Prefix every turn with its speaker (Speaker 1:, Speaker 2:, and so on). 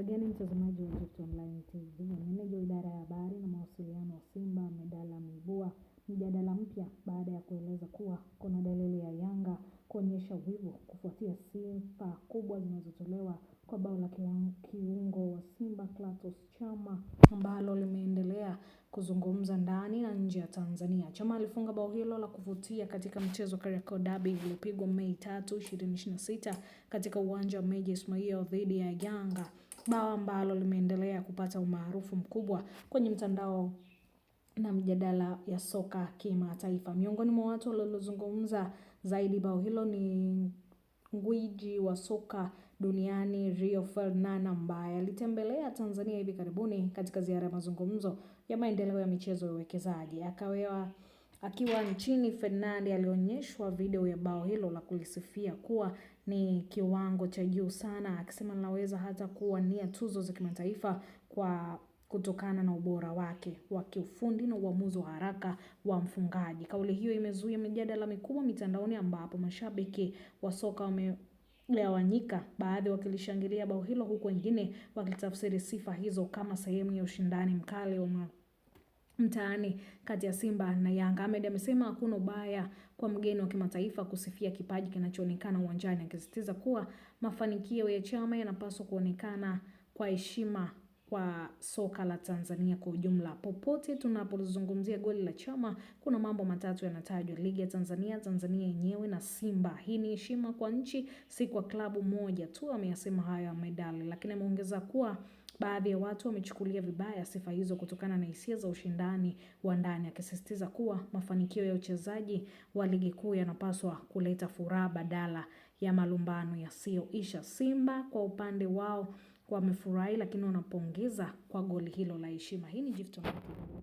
Speaker 1: Habari gani mtazamaji wa Gift Online TV. Meneja wa idara ya habari na mawasiliano wa Simba Medalla ameibua mjadala mpya baada ya kueleza kuwa kuna dalili ya Yanga kuonyesha wivu kufuatia sifa kubwa zinazotolewa kwa bao la kiungo wa Simba Clatous Chama ambalo limeendelea kuzungumza ndani na nje ya Tanzania. Chama alifunga bao hilo la kuvutia katika mchezo Kariakoo Derby uliopigwa Mei 3, 2026 katika uwanja wa Meja Ismail dhidi ya Yanga. Bao ambalo limeendelea kupata umaarufu mkubwa kwenye mtandao na mjadala ya soka kimataifa. Miongoni mwa watu waliozungumza zaidi bao hilo ni gwiji wa soka duniani Rio Ferdinand ambaye alitembelea Tanzania hivi karibuni katika ziara ya mazungumzo ya maendeleo ya michezo ya uwekezaji. Akiwa nchini, Ferdinand alionyeshwa video ya bao hilo la kulisifia kuwa ni kiwango cha juu sana, akisema linaweza hata kuwania tuzo za kimataifa kutokana na ubora wake wa kiufundi na uamuzi wa haraka wa mfungaji. Kauli hiyo imezuia mijadala mikubwa mitandaoni ambapo mashabiki wa soka wamegawanyika, baadhi wakilishangilia bao hilo huku wengine wakitafsiri sifa hizo kama sehemu ya ushindani mkali wa mtaani kati ya Simba na Yanga. Ahmed amesema hakuna ubaya kwa mgeni wa kimataifa kusifia kipaji kinachoonekana uwanjani, akisisitiza kuwa mafanikio ya Chama yanapaswa kuonekana kwa heshima kwa soka la Tanzania kwa ujumla. Popote tunapozungumzia goli la Chama, kuna mambo matatu yanatajwa: ligi ya Tanzania, Tanzania yenyewe na Simba. Hii ni heshima kwa nchi, si kwa klabu moja tu. Ameyasema hayo Ahmed, lakini ameongeza kuwa baadhi ya watu wamechukulia vibaya sifa hizo kutokana na hisia za ushindani wa ndani, akisisitiza kuwa mafanikio ya uchezaji wa ligi kuu yanapaswa kuleta furaha badala ya malumbano yasiyoisha. Simba kwa upande wao wamefurahi, lakini wanapongeza kwa goli hilo la heshima. Hii ni Gift Online.